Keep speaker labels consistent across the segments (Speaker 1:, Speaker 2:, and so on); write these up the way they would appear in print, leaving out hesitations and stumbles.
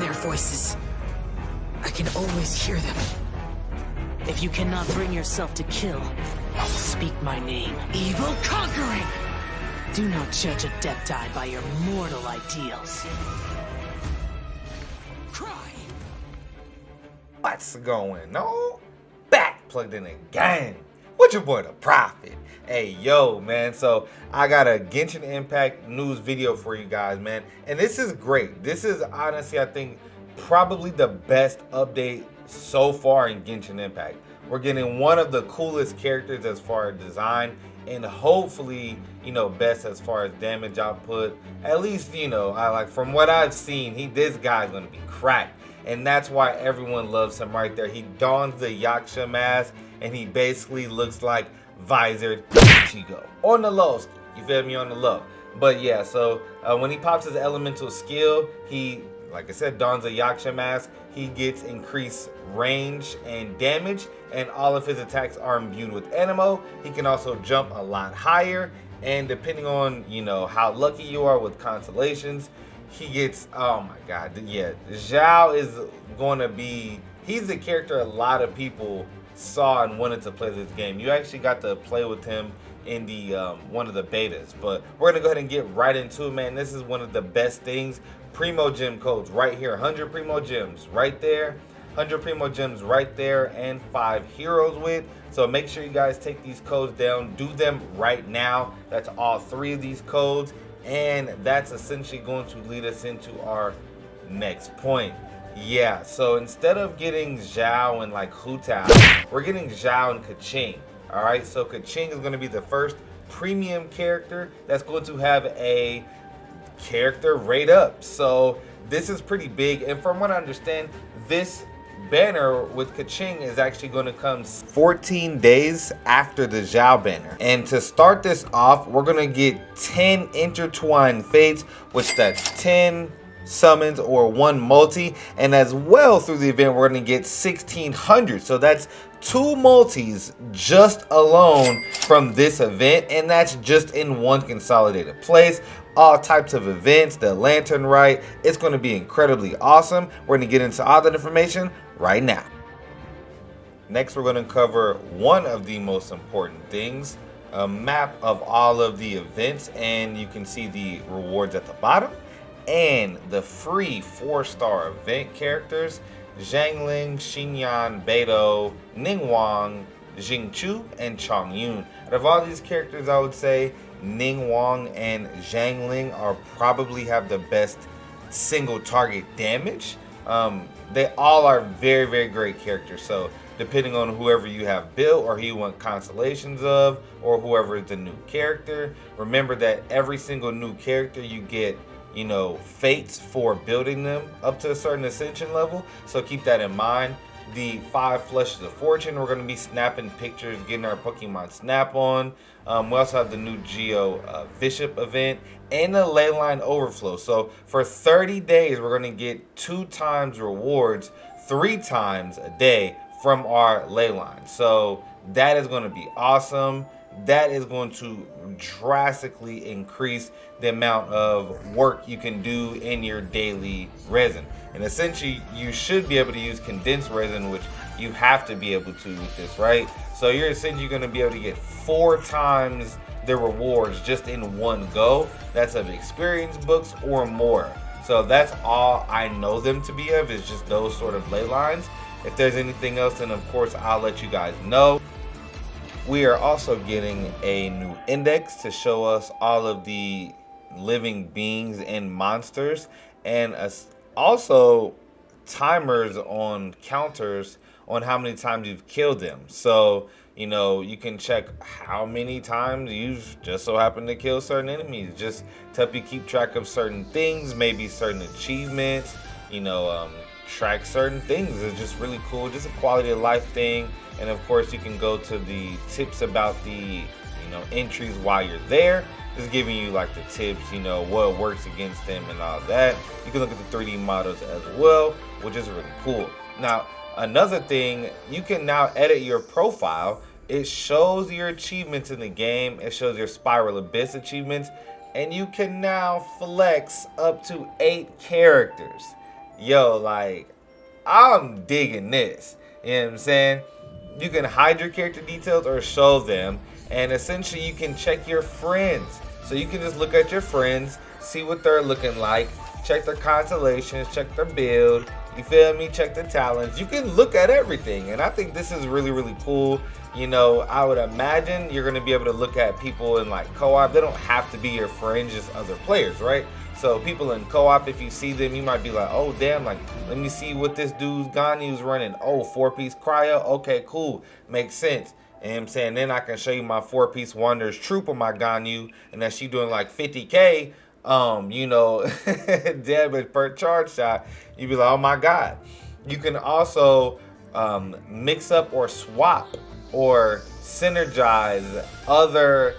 Speaker 1: their voices. I can always hear them. If you cannot bring yourself to kill, speak my name. Evil conquering! Do not judge Adepti by your mortal ideals. Cry!
Speaker 2: What's going on? Back plugged in again. With your boy, the Prophet. Hey, yo, man. So I got a Genshin Impact news video for you guys, man. And this is great. This is honestly, I think, probably the best update so far in Genshin Impact. We're getting one of the coolest characters as far as design, and hopefully, best as far as damage output. At least, I like from what I've seen, this guy's gonna be cracked. And that's why everyone loves him right there. He dons the Yaksha mask, and he basically looks like visored Ichigo. On the low, you feel me, on the low. But yeah, so when he pops his elemental skill, he, like I said, dons a Yaksha mask. He gets increased range and damage, and all of his attacks are imbued with Anemo. He can also jump a lot higher, and depending on, how lucky you are with constellations, he gets, oh my god, yeah, Zhao is going to be, he's the character a lot of people saw and wanted to play this game. You actually got to play with him in the one of the betas, but we're gonna go ahead and get right into it, man. This is one of the best things. Primo gem codes right here, 100 Primo gems right there, 100 Primo gems right there, and 5 heroes with. So make sure you guys take these codes down, do them right now. That's all 3 of these codes, and that's essentially going to lead us into our next point. Yeah, so instead of getting Zhao and like Hu Tao, we're getting Zhao and Keqing. All right, so Keqing is going to be the first premium character that's going to have a character rate up. So this is pretty big, and from what I understand, this banner with Keqing is actually going to come 14 days after the Zhao banner. And to start this off, we're going to get 10 intertwined fates, which that's 10 summons or 1 multi, and as well through the event we're going to get 1600. So that's 2 multis just alone from this event, and that's just in one consolidated place. All types of events, the Lantern Rite, it's going to be incredibly awesome. We're going to get into all that information right now. Next, we're going to cover one of the most important things, a map of all of the events, and you can see the rewards at the bottom, and the free 4-star event characters: Zhangling, Xinyan, Beidou, Ningguang, Jingchu, and Chongyun. Out of all these characters, I would say Ningguang and Zhangling are probably have the best single target damage. They all are very, very great characters. So depending on whoever you have built or who you want constellations of, or whoever is the new character, remember that every single new character you get, fates for building them up to a certain ascension level. So keep that in mind. The 5 flushes of fortune, we're going to be snapping pictures, getting our Pokemon Snap on. We also have the new Geo Bishop event and the Leyline Overflow. So for 30 days, we're going to get 2 times rewards, 3 times a day from our Leyline. So that is going to be awesome. That is going to drastically increase the amount of work you can do in your daily resin. And essentially, you should be able to use condensed resin, which you have to be able to with this, right? So you're essentially going to be able to get 4 times the rewards just in one go. That's of experience books or more. So that's all I know them to be of, is just those sort of ley lines. If there's anything else, then of course I'll let you guys know. We are also getting a new index to show us all of the living beings and monsters, and also timers on counters on how many times you've killed them. So you can check how many times you've just so happened to kill certain enemies, just to help you keep track of certain things, maybe certain achievements, track certain things. It's just really cool, just a quality of life thing. And of course, you can go to the tips about the entries while you're there, just giving you like the tips, what works against them and all that. You can look at the 3D models as well, which is really cool. Now, another thing, you can now edit your profile. It shows your achievements in the game. It shows your Spiral Abyss achievements, and you can now flex up to 8 characters. yo, like, I'm digging this. You know what I'm saying? You can hide your character details or show them, and essentially you can check your friends. So you can just look at your friends, see what they're looking like, check their constellations, check their build, you feel me? Check the talents. You can look at everything, and I think this is really, really cool. You know, I would imagine you're going to be able to look at people in like co-op. They don't have to be your friends, just other players, right? So people in co-op, if you see them, you might be like, oh damn, like let me see what this dude's Ganyu's running. Oh, 4-piece cryo. Okay, cool, makes sense. And I'm saying then I can show you my 4-piece Wanderer's Troop of my Ganyu, and that she doing like 50k. You know, damage per charge shot. You'd be like, oh my god. You can also mix up or swap or synergize other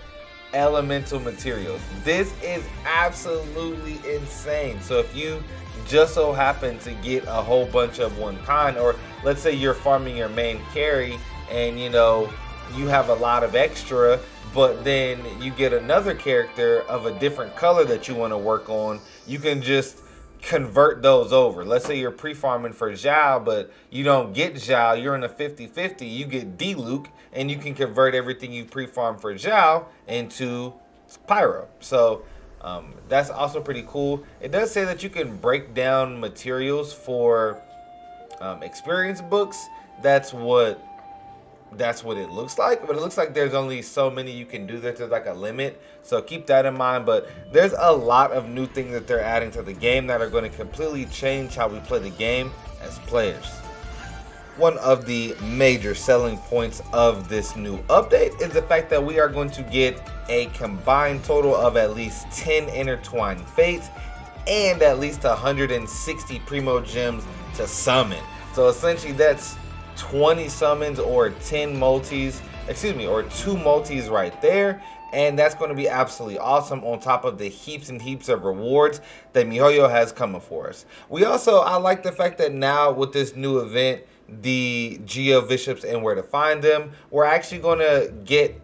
Speaker 2: elemental materials. This is absolutely insane. So if you just so happen to get a whole bunch of one kind, or let's say you're farming your main carry and you know you have a lot of extra, but then you get another character of a different color that you want to work on, you can just convert those over. Let's say you're pre-farming for Zhao, but you don't get Zhao, you're in a 50-50, you get D-Luke, and you can convert everything you pre-farmed for Zhao into Pyro. So that's also pretty cool. It does say that you can break down materials for experience books. That's what it looks like, but it looks like there's only so many you can do. There's like a limit, so keep that in mind. But there's a lot of new things that they're adding to the game that are going to completely change how we play the game as players. One of the major selling points of this new update is the fact that we are going to get a combined total of at least 10 intertwined fates and at least 160 Primo gems to summon. So essentially that's 20 summons or 10 multis, or 2 multis right there, and that's going to be absolutely awesome on top of the heaps and heaps of rewards that MiHoYo has coming for us. I like the fact that now with this new event, the Geo Bishops and where to find them, we're actually going to get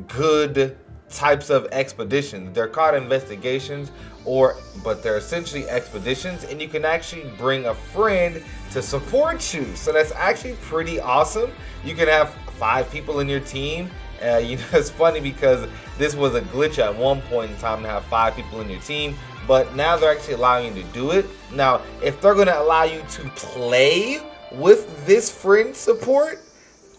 Speaker 2: good types of expeditions. They're called investigations, but they're essentially expeditions, and you can actually bring a friend to support you. So that's actually pretty awesome. You can have 5 people in your team. You know, it's funny because this was a glitch at one point in time to have 5 people in your team, but now they're actually allowing you to do it. Now, if they're going to allow you to play with this friend support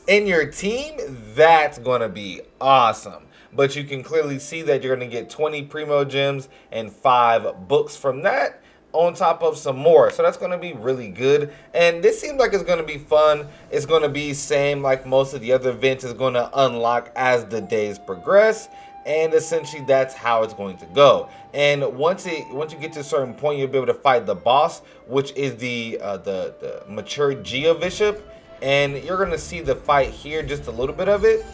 Speaker 2: in your team, that's going to be awesome. But you can clearly see that you're going to get 20 Primo gems and 5 books from that, on top of some more. So that's going to be really good. And this seems like it's going to be fun. It's going to be same like most of the other events. It's going to unlock as the days progress. And essentially that's how it's going to go. And once you get to a certain point, you'll be able to fight the boss, which is the mature Geo Bishop. And you're going to see the fight here, just a little bit of it.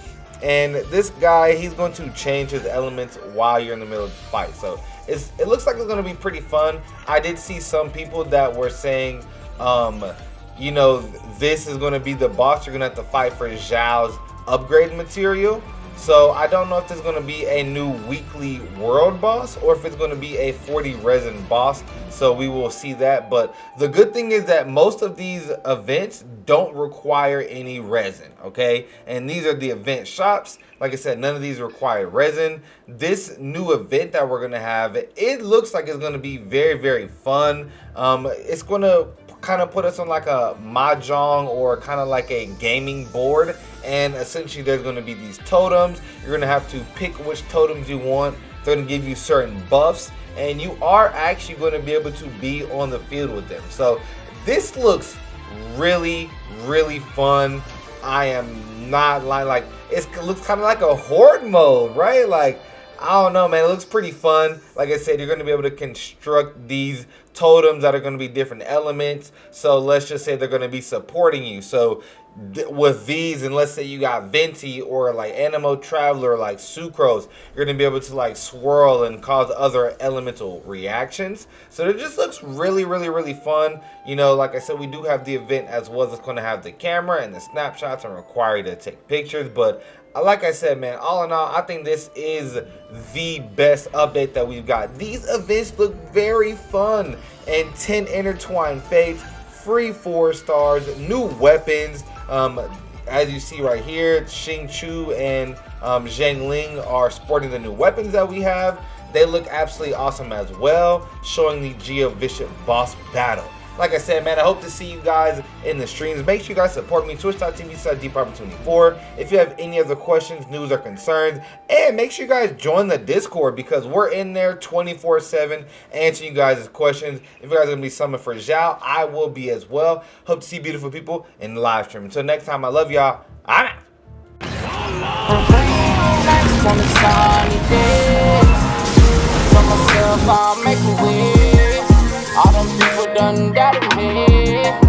Speaker 2: And this guy, he's going to change his elements while you're in the middle of the fight. So it looks like it's going to be pretty fun. I did see some people that were saying, you know, this is going to be the boss you're going to have to fight for Zhao's upgrade material. So I don't know if there's going to be a new weekly world boss or if it's going to be a 40 resin boss. So we will see that. But the good thing is that most of these events don't require any resin, okay? And these are the event shops. Like I said, none of these require resin. This new event that we're going to have, it looks like it's going to be very, very fun. It's going to kind of put us on like a mahjong or kind of like a gaming board, and essentially there's going to be these totems. You're going to have to pick which totems you want. They're going to give you certain buffs, and you are actually going to be able to be on the field with them. So this looks really, really fun. I am not lying. Like, it looks kind of like a horde mode, right? Like, I don't know, man. It looks pretty fun. Like I said, you're going to be able to construct these totems that are going to be different elements. So let's just say they're going to be supporting you. So with these, and let's say you got Venti or like Animo Traveler, or like Sucrose, you're going to be able to like swirl and cause other elemental reactions. So it just looks really, really, really fun. You know, like I said, we do have the event as well as it's going to have the camera and the snapshots and require you to take pictures. But like I said, man, all in all, I think this is the best update that we've got. These events look very fun. and 10 intertwined fates, free 4 stars, new weapons. As you see right here, Xing Chu and Zhang Ling are sporting the new weapons that we have. They look absolutely awesome as well, showing the Geo Bishop boss battle. Like I said, man, I hope to see you guys in the streams. Make sure you guys support me, twitch.tv/dpartment24. If you have any other questions, news, or concerns, and make sure you guys join the Discord because we're in there 24/7 answering you guys' questions. If you guys are going to be summoned for Zhao, I will be as well. Hope to see beautiful people in the live stream. Until next time, I love y'all. I'm out.
Speaker 3: I'll make a wish. All them people done that to me.